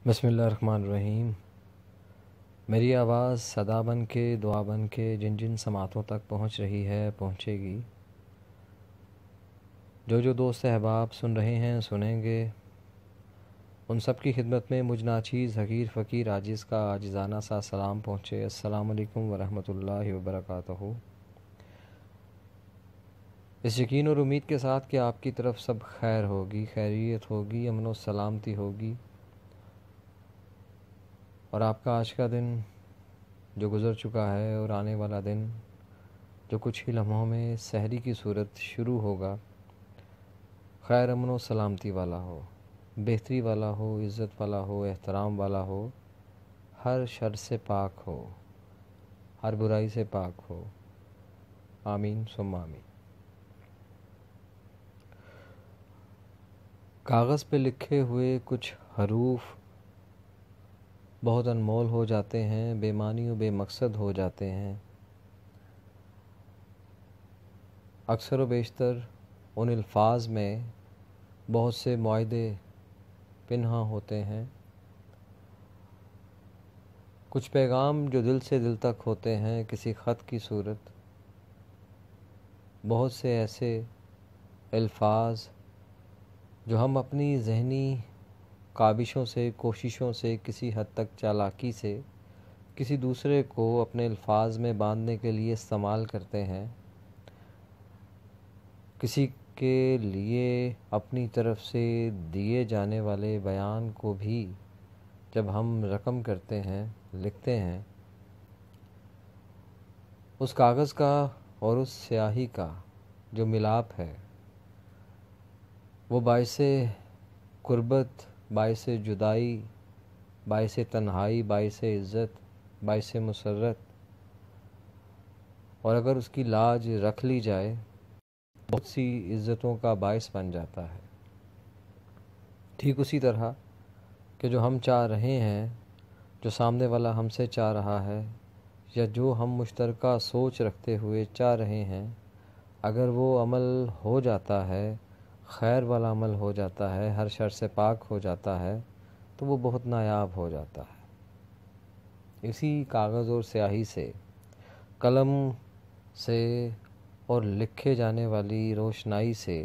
بسم اللہ الرحمن الرحیم۔ میری آواز صدا بن کے، دعا بن کے جن جن سماعتوں تک پہنچ رہی ہے، پہنچے گی۔ جو دوست احباب سن رہے ہیں، سنیں گے، ان سب کی خدمت میں مجھ ناچیز حقیر فقیر عاجز کا عاجزانہ سا سلام پہنچے۔ السلام علیکم ورحمۃ اللہ وبرکاتہ۔ اس یقین اور امید کے ساتھ کہ آپ کی طرف سب خیر ہوگی، خیریت ہوگی، امن و سلامتی ہوگی، اور آپ کا آج کا دن جو گزر چکا ہے اور آنے والا دن جو کچھ ہی لمحوں میں سحری کی صورت شروع ہوگا، خیر امن و سلامتی والا ہو، بہتری والا ہو، عزت والا ہو، احترام والا ہو، ہر شر سے پاک ہو، ہر برائی سے پاک ہو، آمین ثم آمین۔ کاغذ پہ لکھے ہوئے کچھ حروف بہت انمول ہو جاتے ہیں، بے معنی و بے مقصد ہو جاتے ہیں۔ اکثر و بیشتر ان الفاظ میں بہت سے معاہدے پنہاں ہوتے ہیں، کچھ پیغام جو دل سے دل تک ہوتے ہیں کسی خط کی صورت، بہت سے ایسے الفاظ جو ہم اپنی ذہنی کاوشوں سے، کوششوں سے، کسی حد تک چالاکی سے کسی دوسرے کو اپنے الفاظ میں باندھنے کے لیے استعمال کرتے ہیں۔ کسی کے لیے اپنی طرف سے دیے جانے والے بیان کو بھی جب ہم رقم کرتے ہیں، لکھتے ہیں، اس کاغذ کا اور اس سیاہی کا جو ملاپ ہے وہ باعث قربت، باعث جدائی، باعث تنہائی، باعث عزت، باعث مسرت، اور اگر اس کی لاج رکھ لی جائے بہت سی عزتوں کا باعث بن جاتا ہے۔ ٹھیک اسی طرح کہ جو ہم چاہ رہے ہیں، جو سامنے والا ہم سے چاہ رہا ہے، یا جو ہم مشترکہ سوچ رکھتے ہوئے چاہ رہے ہیں، اگر وہ عمل ہو جاتا ہے، خیر والا عمل ہو جاتا ہے، ہر شر سے پاک ہو جاتا ہے، تو وہ بہت نایاب ہو جاتا ہے۔ اسی کاغذ اور سیاہی سے، قلم سے اور لکھے جانے والی روشنائی سے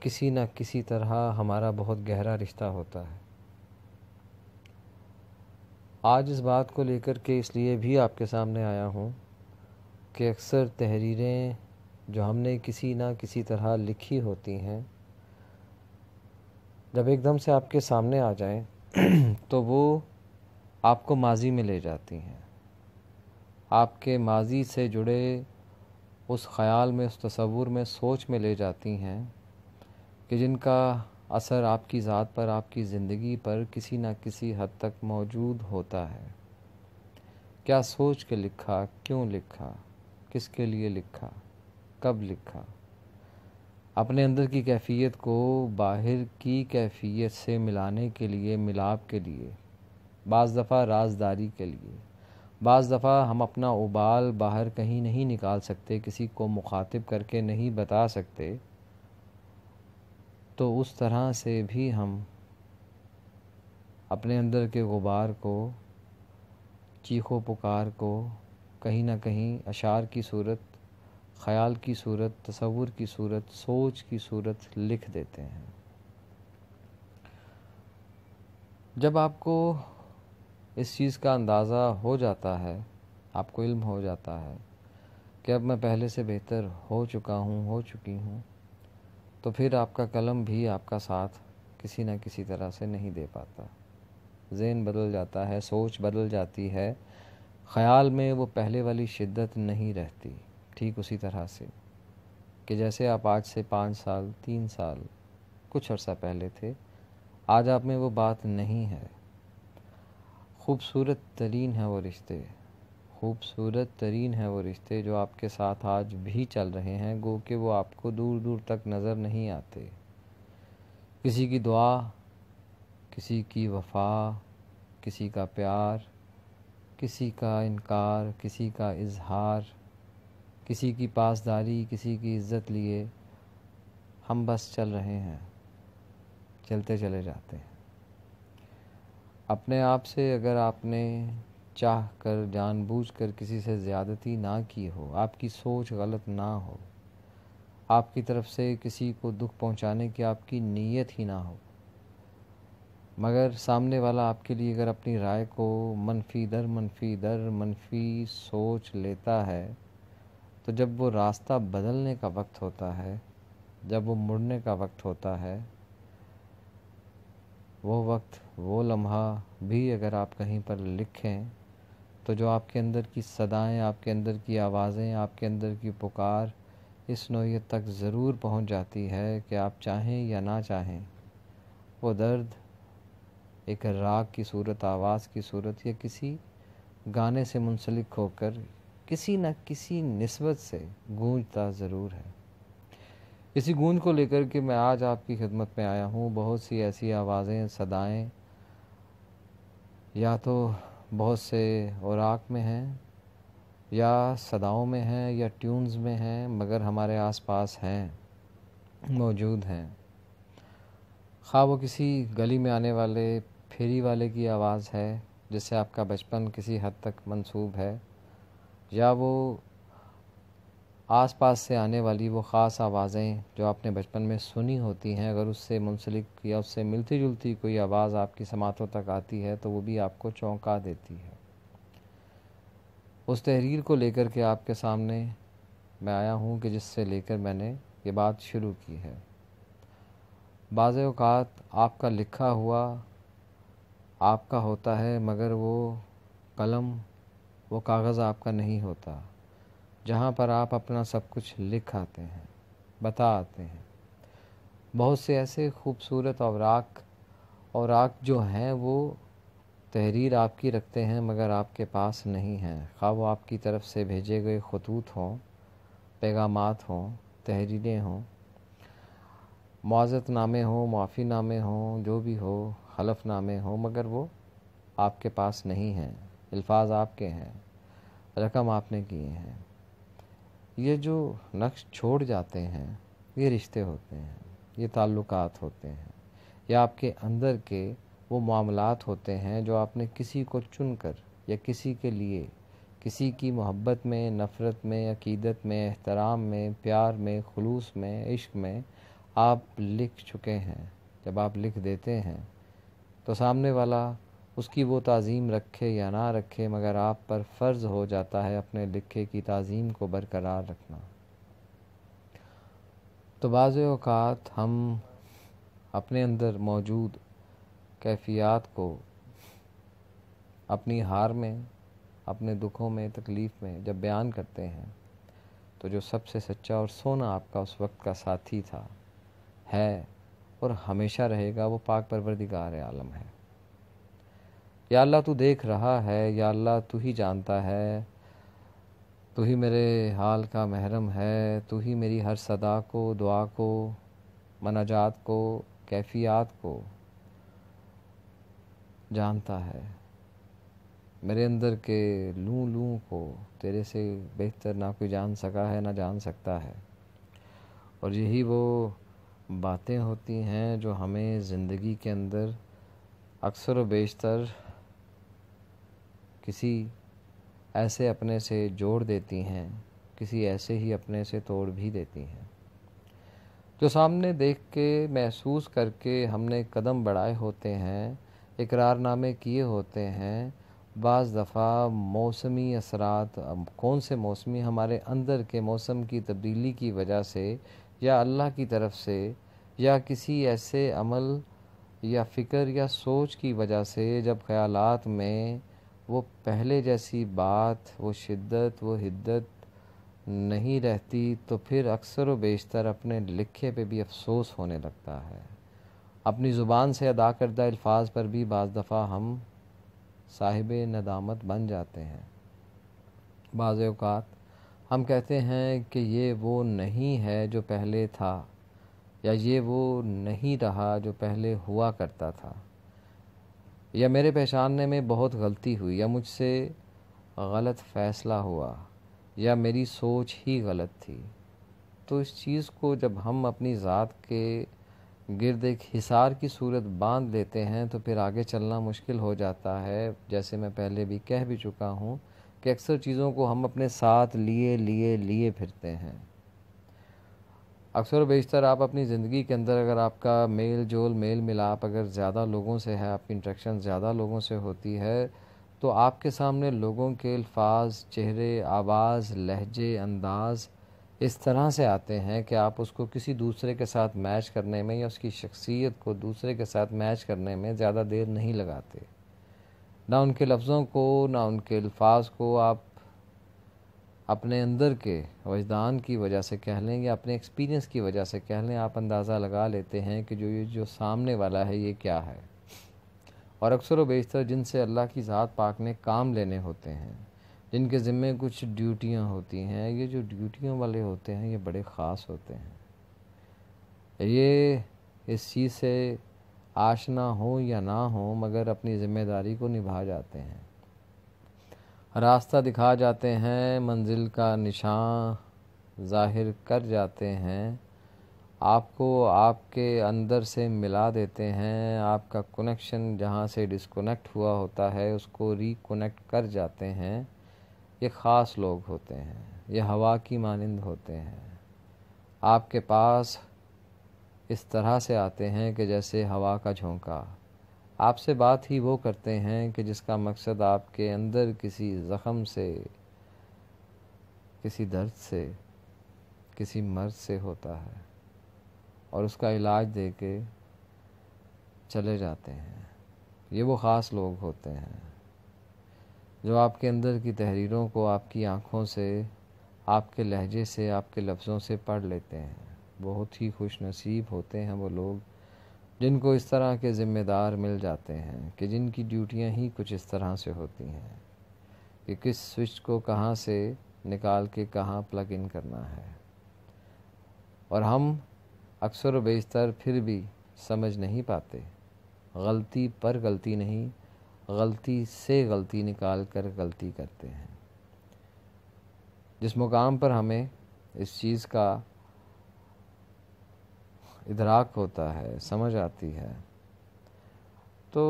کسی نہ کسی طرح ہمارا بہت گہرا رشتہ ہوتا ہے۔ آج اس بات کو لے کر کے اس لیے بھی آپ کے سامنے آیا ہوں کہ اکثر تحریریں جو ہم نے کسی نہ کسی طرح لکھی ہوتی ہیں، جب ایک دم سے آپ کے سامنے آ جائیں تو وہ آپ کو ماضی میں لے جاتی ہیں، آپ کے ماضی سے جڑے اس خیال میں، اس تصور میں، سوچ میں لے جاتی ہیں کہ جن کا اثر آپ کی ذات پر، آپ کی زندگی پر کسی نہ کسی حد تک موجود ہوتا ہے۔ کیا سوچ کے لکھا، کیوں لکھا، کس کے لیے لکھا، کب لکھا، اپنے اندر کی کیفیت کو باہر کی کیفیت سے ملانے کے لیے، ملاپ کے لیے، بعض دفعہ رازداری کے لیے، بعض دفعہ ہم اپنا ابال باہر کہیں نہیں نکال سکتے، کسی کو مخاطب کر کے نہیں بتا سکتے، تو اس طرح سے بھی ہم اپنے اندر کے غبار کو، چیخ و پکار کو کہیں نہ کہیں اشعار کی صورت، خیال کی صورت، تصور کی صورت، سوچ کی صورت لکھ دیتے ہیں۔ جب آپ کو اس چیز کا اندازہ ہو جاتا ہے، آپ کو علم ہو جاتا ہے کہ اب میں پہلے سے بہتر ہو چکا ہوں، ہو چکی ہوں، تو پھر آپ کا قلم بھی آپ کا ساتھ کسی نہ کسی طرح سے نہیں دے پاتا۔ ذہن بدل جاتا ہے، سوچ بدل جاتی ہے، خیال میں وہ پہلے والی شدت نہیں رہتی۔ ٹھیک اسی طرح سے کہ جیسے آپ آج سے 5 سال، 3 سال، کچھ عرصہ پہلے تھے، آج آپ میں وہ بات نہیں ہے۔ خوبصورت ترین ہیں وہ رشتے، خوبصورت ترین ہیں وہ رشتے جو آپ کے ساتھ آج بھی چل رہے ہیں، گو کہ وہ آپ کو دور دور تک نظر نہیں آتے۔ کسی کی دعا، کسی کی وفا، کسی کا پیار، کسی کا انکار، کسی کا اظہار، کسی کی پاسداری، کسی کی عزت لیے ہم بس چل رہے ہیں، چلتے چلے جاتے ہیں۔ اپنے آپ سے اگر آپ نے چاہ کر جان بوجھ کر کسی سے زیادتی نہ کی ہو، آپ کی سوچ غلط نہ ہو، آپ کی طرف سے کسی کو دکھ پہنچانے کی آپ کی نیت ہی نہ ہو، مگر سامنے والا آپ کے لیے اگر اپنی رائے کو منفی در منفی سوچ لیتا ہے، تو جب وہ راستہ بدلنے کا وقت ہوتا ہے، جب وہ مڑنے کا وقت ہوتا ہے، وہ وقت، وہ لمحہ بھی اگر آپ کہیں پر لکھیں تو جو آپ کے اندر کی صدائیں، آپ کے اندر کی آوازیں، آپ کے اندر کی پکار اس نوعیت تک ضرور پہنچ جاتی ہے کہ آپ چاہیں یا نہ چاہیں، وہ درد ایک راگ کی صورت، آواز کی صورت یا کسی گانے سے منسلک ہو کر کسی نہ کسی نسبت سے گونجتا ضرور ہے۔ اسی گونج کو لے کر کے میں آج آپ کی خدمت میں آیا ہوں۔ بہت سی ایسی آوازیں، صدائیں یا تو بہت سے اوراق میں ہیں، یا صداؤں میں ہیں، یا ٹیونز میں ہیں، مگر ہمارے آس پاس ہیں، موجود ہیں۔ خواہ وہ کسی گلی میں آنے والے پھیری والے کی آواز ہے جس سے آپ کا بچپن کسی حد تک منسوب ہے، یا وہ آس پاس سے آنے والی وہ خاص آوازیں جو آپ نے بچپن میں سنی ہوتی ہیں، اگر اس سے منسلک یا اس سے ملتی جلتی کوئی آواز آپ کی سماعتوں تک آتی ہے تو وہ بھی آپ کو چونکا دیتی ہے۔ اس تحریر کو لے کر کے آپ کے سامنے میں آیا ہوں کہ جس سے لے کر میں نے یہ بات شروع کی ہے۔ بعض اوقات آپ کا لکھا ہوا آپ کا ہوتا ہے، مگر وہ قلم، وہ کاغذ آپ کا نہیں ہوتا، جہاں پر آپ اپنا سب کچھ لکھ آتے ہیں، بتا آتے ہیں۔ بہت سے ایسے خوبصورت اوراق جو ہیں وہ تحریر آپ کی رکھتے ہیں مگر آپ کے پاس نہیں ہیں، خواہ وہ آپ کی طرف سے بھیجے گئے خطوط ہوں، پیغامات ہوں، تحریریں ہوں، معزت نامے ہوں، معافی نامے ہوں، جو بھی ہو، حلف نامے ہوں، مگر وہ آپ کے پاس نہیں ہیں۔ الفاظ آپ کے ہیں، رقم آپ نے کیے ہیں۔ یہ جو نقش چھوڑ جاتے ہیں، یہ رشتے ہوتے ہیں، یہ تعلقات ہوتے ہیں، یا آپ کے اندر کے وہ معاملات ہوتے ہیں جو آپ نے کسی کو چن کر یا کسی کے لیے، کسی کی محبت میں، نفرت میں، عقیدت میں، احترام میں، پیار میں، خلوص میں، عشق میں آپ لکھ چکے ہیں۔ جب آپ لکھ دیتے ہیں تو سامنے والا اس کی وہ تعظیم رکھے یا نہ رکھے، مگر آپ پر فرض ہو جاتا ہے اپنے لکھے کی تعظیم کو برقرار رکھنا۔ تو بعض اوقات ہم اپنے اندر موجود کیفیات کو اپنی ہار میں، اپنے دکھوں میں، تکلیف میں جب بیان کرتے ہیں تو جو سب سے سچا اور سونا آپ کا اس وقت کا ساتھی تھا، ہے اور ہمیشہ رہے گا، وہ پاک پروردگار عالم ہے۔ یا اللہ تو دیکھ رہا ہے، یا اللہ تو ہی جانتا ہے، تو ہی میرے حال کا محرم ہے، تو ہی میری ہر صدا کو، دعا کو، مناجات کو، کیفیات کو جانتا ہے۔ میرے اندر کے لوں لوں کو تیرے سے بہتر نہ کوئی جان سکا ہے، نہ جان سکتا ہے۔ اور یہی وہ باتیں ہوتی ہیں جو ہمیں زندگی کے اندر اکثر و بیشتر کسی ایسے اپنے سے جوڑ دیتی ہیں، کسی ایسے ہی اپنے سے توڑ بھی دیتی ہیں۔ جو سامنے دیکھ کے، محسوس کر کے ہم نے قدم بڑھائے ہوتے ہیں، اقرار نامے کیے ہوتے ہیں، بعض دفعہ موسمی اثرات، کون سے موسمی، ہمارے اندر کے موسم کی تبدیلی کی وجہ سے، یا اللہ کی طرف سے، یا کسی ایسے عمل یا فکر یا سوچ کی وجہ سے، جب خیالات میں وہ پہلے جیسی بات، وہ شدت، وہ حدت نہیں رہتی، تو پھر اکثر و بیشتر اپنے لکھے پہ بھی افسوس ہونے لگتا ہے۔ اپنی زبان سے ادا کردہ الفاظ پر بھی بعض دفعہ ہم صاحب ندامت بن جاتے ہیں۔ بعض اوقات ہم کہتے ہیں کہ یہ وہ نہیں ہے جو پہلے تھا، یا یہ وہ نہیں رہا جو پہلے ہوا کرتا تھا، یا میرے پہچاننے میں بہت غلطی ہوئی، یا مجھ سے غلط فیصلہ ہوا، یا میری سوچ ہی غلط تھی۔ تو اس چیز کو جب ہم اپنی ذات کے گرد ایک حصار کی صورت باندھ لیتے ہیں تو پھر آگے چلنا مشکل ہو جاتا ہے۔ جیسے میں پہلے بھی کہہ بھی چکا ہوں کہ اکثر چیزوں کو ہم اپنے ساتھ لیے پھرتے ہیں۔ اکثر و بیشتر آپ اپنی زندگی کے اندر اگر آپ کا میل جول میل ملاپ اگر زیادہ لوگوں سے ہے، آپ کی انٹریکشن زیادہ لوگوں سے ہوتی ہے، تو آپ کے سامنے لوگوں کے الفاظ، چہرے، آواز، لہجے، انداز اس طرح سے آتے ہیں کہ آپ اس کو کسی دوسرے کے ساتھ میچ کرنے میں یا اس کی شخصیت کو دوسرے کے ساتھ میچ کرنے میں زیادہ دیر نہیں لگاتے۔ نہ ان کے لفظوں کو، نہ ان کے الفاظ کو آپ اپنے اندر کے وجدان کی وجہ سے کہہ لیں یا اپنے ایکسپیرینس کی وجہ سے کہہ لیں، آپ اندازہ لگا لیتے ہیں کہ جو سامنے والا ہے یہ کیا ہے۔ اور اکثر و بیشتر جن سے اللہ کی ذات پاک نے کام لینے ہوتے ہیں، جن کے ذمے کچھ ڈیوٹیاں ہوتی ہیں، یہ جو ڈیوٹیوں والے ہوتے ہیں یہ بڑے خاص ہوتے ہیں۔ یہ اس چیز سے آشنا ہو یا نہ ہو مگر اپنی ذمہ داری کو نبھا جاتے ہیں، راستہ دکھا جاتے ہیں، منزل کا نشان ظاہر کر جاتے ہیں، آپ کو آپ کے اندر سے ملا دیتے ہیں، آپ کا کنیکشن جہاں سے ڈسکنیکٹ ہوا ہوتا ہے اس کو ری کنیکٹ کر جاتے ہیں۔ یہ خاص لوگ ہوتے ہیں، یہ ہوا کی مانند ہوتے ہیں، آپ کے پاس اس طرح سے آتے ہیں کہ جیسے ہوا کا جھونکا۔ آپ سے بات ہی وہ کرتے ہیں کہ جس کا مقصد آپ کے اندر کسی زخم سے، کسی درد سے، کسی مرض سے ہوتا ہے اور اس کا علاج دے کے چلے جاتے ہیں۔ یہ وہ خاص لوگ ہوتے ہیں جو آپ کے اندر کی تحریروں کو آپ کی آنکھوں سے، آپ کے لہجے سے، آپ کے لفظوں سے پڑھ لیتے ہیں۔ بہت ہی خوش نصیب ہوتے ہیں وہ لوگ جن کو اس طرح کے ذمہ دار مل جاتے ہیں کہ جن کی ڈیوٹیاں ہی کچھ اس طرح سے ہوتی ہیں کہ کس سوئچ کو کہاں سے نکال کے کہاں پلگ ان کرنا ہے۔ اور ہم اکثر و بیشتر پھر بھی سمجھ نہیں پاتے، غلطی پر غلطی نہیں، غلطی سے غلطی نکال کر غلطی کرتے ہیں۔ جس مقام پر ہمیں اس چیز کا ادراک ہوتا ہے، سمجھ آتی ہے، تو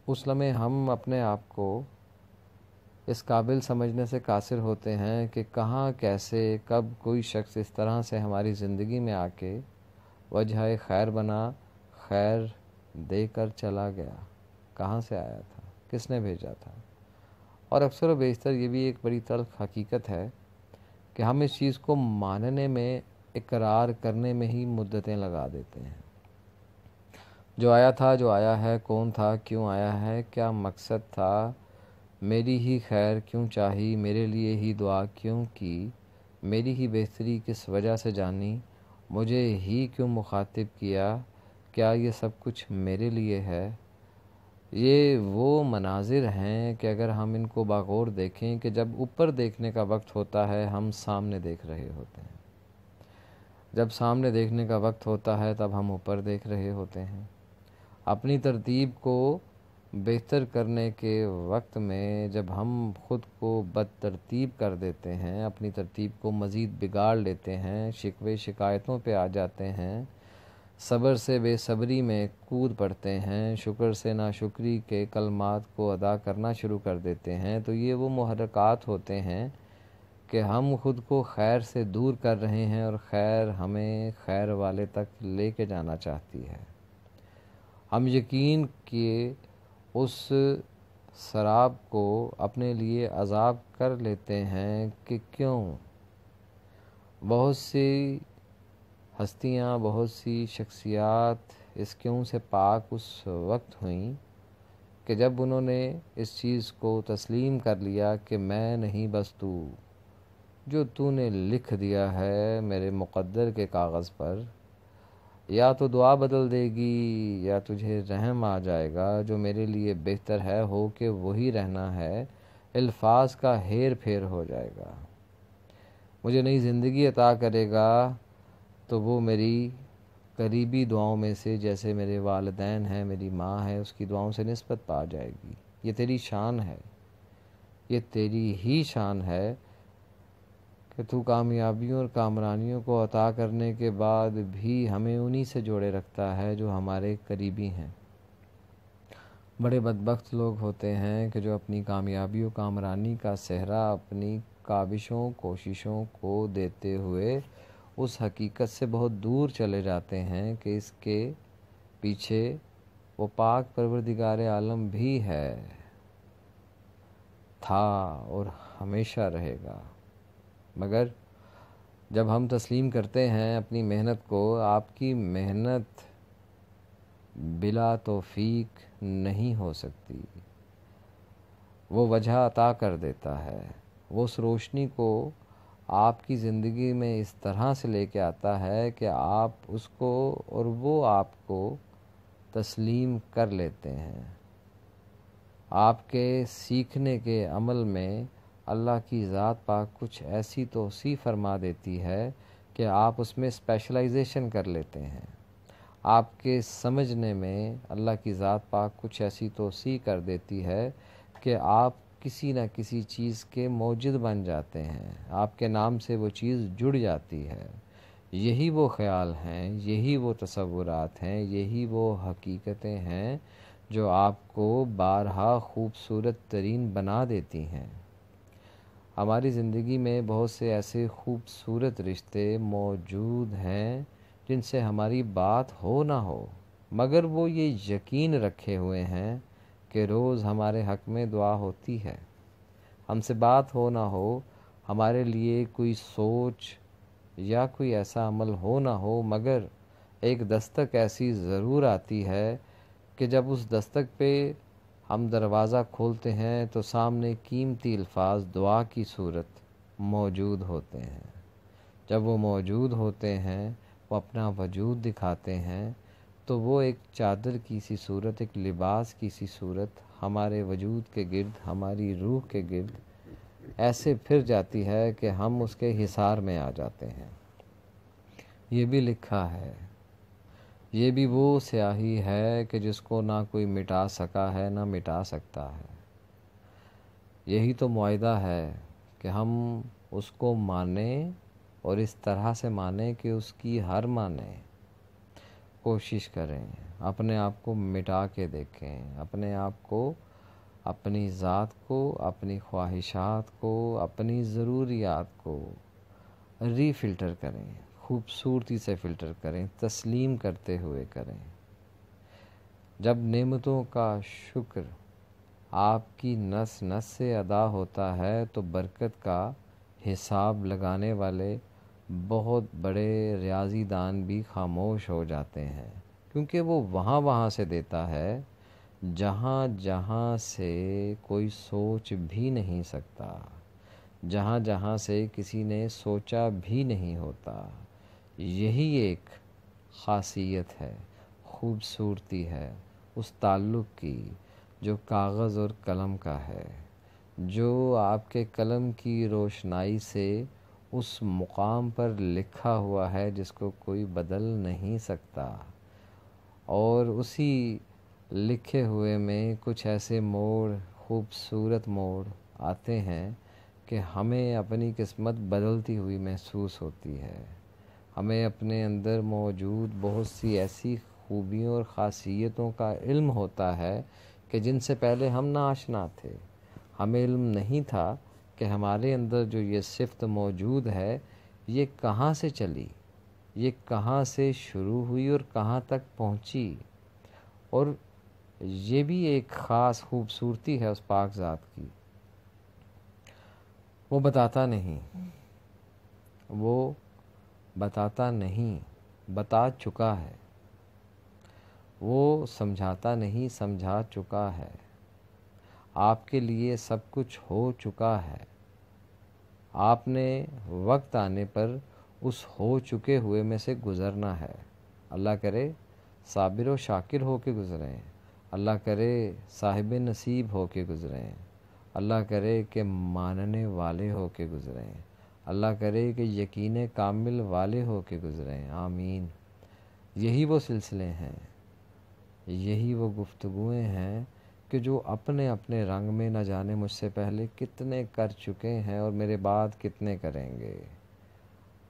اس لمحے ہم اپنے آپ کو اس قابل سمجھنے سے قاصر ہوتے ہیں کہ کہاں، کیسے، کب کوئی شخص اس طرح سے ہماری زندگی میں آ کے وجہ خیر بنا، خیر دے کر چلا گیا، کہاں سے آیا تھا، کس نے بھیجا تھا۔ اور اکثر و بیشتر یہ بھی ایک بڑی تلخ حقیقت ہے کہ ہم اس چیز کو ماننے میں، اقرار کرنے میں ہی مدتیں لگا دیتے ہیں۔ جو آیا تھا، جو آیا ہے، کون تھا، کیوں آیا ہے، کیا مقصد تھا، میری ہی خیر کیوں چاہی، میرے لیے ہی دعا کیوں کی، میری ہی بہتری کس وجہ سے جانی، مجھے ہی کیوں مخاطب کیا، کیا یہ سب کچھ میرے لیے ہے۔ یہ وہ مناظر ہیں کہ اگر ہم ان کو باغور دیکھیں کہ جب اوپر دیکھنے کا وقت ہوتا ہے ہم سامنے دیکھ رہے ہوتے ہیں، جب سامنے دیکھنے کا وقت ہوتا ہے تب ہم اوپر دیکھ رہے ہوتے ہیں۔ اپنی ترتیب کو بہتر کرنے کے وقت میں جب ہم خود کو بد ترتیب کر دیتے ہیں، اپنی ترتیب کو مزید بگاڑ لیتے ہیں، شکوے شکایتوں پہ آ جاتے ہیں، صبر سے بے صبری میں کود پڑتے ہیں، شکر سے ناشکری کے کلمات کو ادا کرنا شروع کر دیتے ہیں، تو یہ وہ محرکات ہوتے ہیں کہ ہم خود کو خیر سے دور کر رہے ہیں اور خیر ہمیں خیر والے تک لے کے جانا چاہتی ہے۔ ہم یقین کیے اس سراب کو اپنے لیے عذاب کر لیتے ہیں کہ کیوں بہت سی ہستیاں، بہت سی شخصیات اس کیوں سے پاک اس وقت ہوئیں کہ جب انہوں نے اس چیز کو تسلیم کر لیا کہ میں نہیں بس تو، جو تو نے لکھ دیا ہے میرے مقدر کے کاغذ پر، یا تو دعا بدل دے گی یا تجھے رحم آ جائے گا، جو میرے لیے بہتر ہے ہو کہ وہی رہنا ہے، الفاظ کا ہیر پھیر ہو جائے گا، مجھے نئی زندگی عطا کرے گا تو وہ میری قریبی دعاؤں میں سے، جیسے میرے والدین ہیں، میری ماں ہے، اس کی دعاؤں سے نسبت پا جائے گی۔ یہ تیری شان ہے، یہ تیری ہی شان ہے کہ تو کامیابیوں اور کامرانیوں کو عطا کرنے کے بعد بھی ہمیں انہی سے جوڑے رکھتا ہے جو ہمارے قریبی ہیں۔ بڑے بدبخت لوگ ہوتے ہیں کہ جو اپنی کامیابی و کامرانی کا سہرا اپنی کاوشوں کوششوں کو دیتے ہوئے اس حقیقت سے بہت دور چلے جاتے ہیں کہ اس کے پیچھے وہ پاک پروردگار عالم بھی ہے، تھا اور ہمیشہ رہے گا۔ مگر جب ہم تسلیم کرتے ہیں اپنی محنت کو، آپ کی محنت بلا توفیق نہیں ہو سکتی۔ وہ وجہ عطا کر دیتا ہے، وہ اس روشنی کو آپ کی زندگی میں اس طرح سے لے کے آتا ہے کہ آپ اس کو اور وہ آپ کو تسلیم کر لیتے ہیں۔ آپ کے سیکھنے کے عمل میں اللہ کی ذات پاک کچھ ایسی توسیع فرما دیتی ہے کہ آپ اس میں اسپیشلائزیشن کر لیتے ہیں۔ آپ کے سمجھنے میں اللہ کی ذات پاک کچھ ایسی توسیع کر دیتی ہے کہ آپ کسی نہ کسی چیز کے موجد بن جاتے ہیں، آپ کے نام سے وہ چیز جڑ جاتی ہے۔ یہی وہ خیال ہیں، یہی وہ تصورات ہیں، یہی وہ حقیقتیں ہیں جو آپ کو بارہا خوبصورت ترین بنا دیتی ہیں۔ ہماری زندگی میں بہت سے ایسے خوبصورت رشتے موجود ہیں جن سے ہماری بات ہو نہ ہو، مگر وہ یہ یقین رکھے ہوئے ہیں کہ روز ہمارے حق میں دعا ہوتی ہے۔ ہم سے بات ہو نہ ہو، ہمارے لیے کوئی سوچ یا کوئی ایسا عمل ہو نہ ہو، مگر ایک دستک ایسی ضرور آتی ہے کہ جب اس دستک پہ ہم دروازہ کھولتے ہیں تو سامنے قیمتی الفاظ دعا کی صورت موجود ہوتے ہیں۔ جب وہ موجود ہوتے ہیں، وہ اپنا وجود دکھاتے ہیں، تو وہ ایک چادر کی سی صورت، ایک لباس کی سی صورت ہمارے وجود کے گرد، ہماری روح کے گرد ایسے پھر جاتی ہے کہ ہم اس کے حصار میں آ جاتے ہیں۔ یہ بھی لکھا ہے، یہ بھی وہ سیاہی ہے کہ جس کو نہ کوئی مٹا سکا ہے نہ مٹا سکتا ہے۔ یہی تو معاہدہ ہے کہ ہم اس کو مانیں اور اس طرح سے مانیں کہ اس کی ہر مانیں، کوشش کریں، اپنے آپ کو مٹا کے دیکھیں، اپنے آپ کو، اپنی ذات کو، اپنی خواہشات کو، اپنی ضروریات کو ری فلٹر کریں، خوبصورتی سے فلٹر کریں، تسلیم کرتے ہوئے کریں۔ جب نعمتوں کا شکر آپ کی نس نس سے ادا ہوتا ہے تو برکت کا حساب لگانے والے بہت بڑے ریاضی دان بھی خاموش ہو جاتے ہیں، کیونکہ وہ وہاں سے دیتا ہے جہاں جہاں سے کوئی سوچ بھی نہیں سکتا، جہاں سے کسی نے سوچا بھی نہیں ہوتا۔ یہی ایک خاصیت ہے، خوبصورتی ہے اس تعلق کی جو کاغذ اور قلم کا ہے، جو آپ کے قلم کی روشنائی سے اس مقام پر لکھا ہوا ہے جس کو کوئی بدل نہیں سکتا، اور اسی لکھے ہوئے میں کچھ ایسے موڑ، خوبصورت موڑ آتے ہیں کہ ہمیں اپنی قسمت بدلتی ہوئی محسوس ہوتی ہے۔ ہمیں اپنے اندر موجود بہت سی ایسی خوبیوں اور خاصیتوں کا علم ہوتا ہے کہ جن سے پہلے ہم ناآشنا تھے۔ ہمیں علم نہیں تھا کہ ہمارے اندر جو یہ صفت موجود ہے یہ کہاں سے چلی، یہ کہاں سے شروع ہوئی اور کہاں تک پہنچی۔ اور یہ بھی ایک خاص خوبصورتی ہے اس پاک ذات کی، وہ بتاتا نہیں، وہ بتاتا نہیں، بتا چکا ہے۔ وہ سمجھاتا نہیں، سمجھا چکا ہے۔ آپ کے لیے سب کچھ ہو چکا ہے، آپ نے وقت آنے پر اس ہو چکے ہوئے میں سے گزرنا ہے۔ اللہ کرے صابر و شاکر ہو کے گزریں، اللہ کرے صاحب نصیب ہو کے گزریں، اللہ کرے کہ ماننے والے ہو کے گزریں، اللہ کرے کہ یقین کامل والے ہو کے گزریں، آمین۔ یہی وہ سلسلے ہیں، یہی وہ گفتگویں ہیں کہ جو اپنے اپنے رنگ میں نہ جانے مجھ سے پہلے کتنے کر چکے ہیں اور میرے بعد کتنے کریں گے،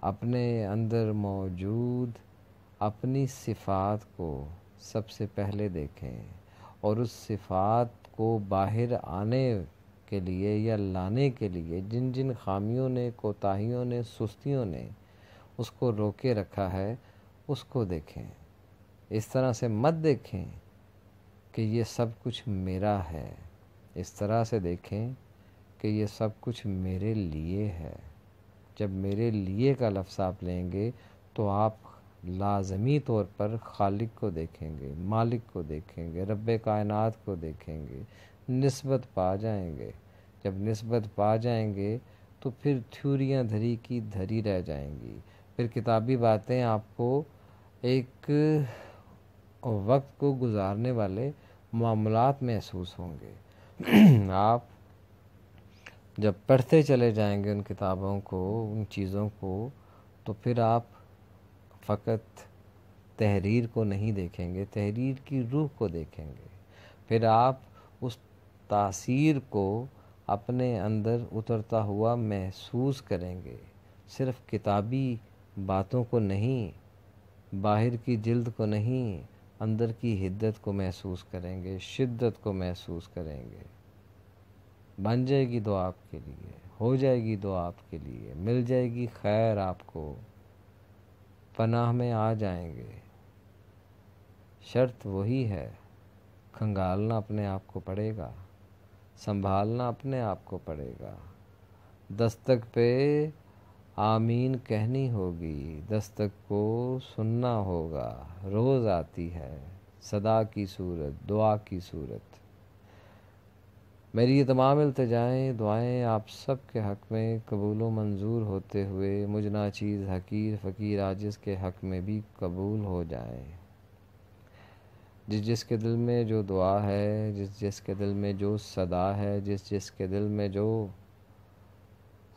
اپنے اندر موجود اپنی صفات کو سب سے پہلے دیکھیں، اور اس صفات کو باہر آنے کے لیے یا لانے کے لیے جن جن خامیوں نے، کوتاہیوں نے، سستیوں نے اس کو روکے رکھا ہے اس کو دیکھیں۔ اس طرح سے مت دیکھیں کہ یہ سب کچھ میرا ہے، اس طرح سے دیکھیں کہ یہ سب کچھ میرے لیے ہے۔ جب میرے لیے کا لفظ آپ لیں گے تو آپ لازمی طور پر خالق کو دیکھیں گے، مالک کو دیکھیں گے، رب کائنات کو دیکھیں گے، نسبت پا جائیں گے۔ جب نسبت پا جائیں گے تو پھر تھیوریاں دھری کی دھری رہ جائیں گی، پھر کتابی باتیں آپ کو ایک وقت کو گزارنے والے معاملات محسوس ہوں گے۔ آپ جب پڑھتے چلے جائیں گے ان کتابوں کو، ان چیزوں کو، تو پھر آپ فقط تحریر کو نہیں دیکھیں گے، تحریر کی روح کو دیکھیں گے۔ پھر آپ اس تاثیر کو اپنے اندر اترتا ہوا محسوس کریں گے، صرف کتابی باتوں کو نہیں، باہر کی جلد کو نہیں، اندر کی حدت کو محسوس کریں گے، شدت کو محسوس کریں گے۔ بن جائے گی دعا آپ کے لیے، ہو جائے گی دعا آپ کے لیے، مل جائے گی خیر آپ کو، پناہ میں آ جائیں گے۔ شرط وہی ہے، کھنگالنا اپنے آپ کو پڑے گا، سنبھالنا اپنے آپ کو پڑے گا۔ دستک پہ آمین کہنی ہوگی، دستک کو سننا ہوگا، روز آتی ہے صدا کی صورت، دعا کی صورت۔ میری یہ تمام التجائیں، دعائیں آپ سب کے حق میں قبول و منظور ہوتے ہوئے مجھ ناچیز حقیر فقیر عاجز کے حق میں بھی قبول ہو جائیں۔ جس جس کے دل میں جو دعا ہے، جس جس کے دل میں جو صدا ہے، جس جس کے دل میں جو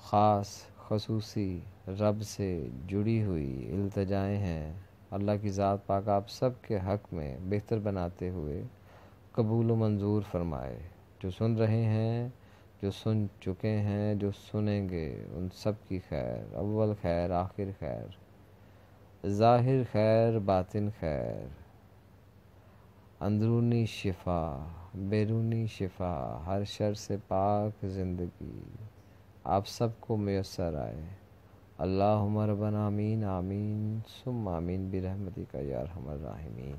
خاص خصوصی رب سے جڑی ہوئی التجائیں ہیں، اللہ کی ذات پاک آپ سب کے حق میں بہتر بناتے ہوئے قبول و منظور فرمائے۔ جو سن رہے ہیں، جو سن چکے ہیں، جو سنیں گے، ان سب کی خیر، اول خیر آخر خیر، ظاہر خیر باطن خیر، اندرونی شفا بیرونی شفا، ہر شر سے پاک زندگی آپ سب کو میسر آئے۔ اللہم ربنا آمین آمین ثم آمین برحمتک یا ارحم الراحمین۔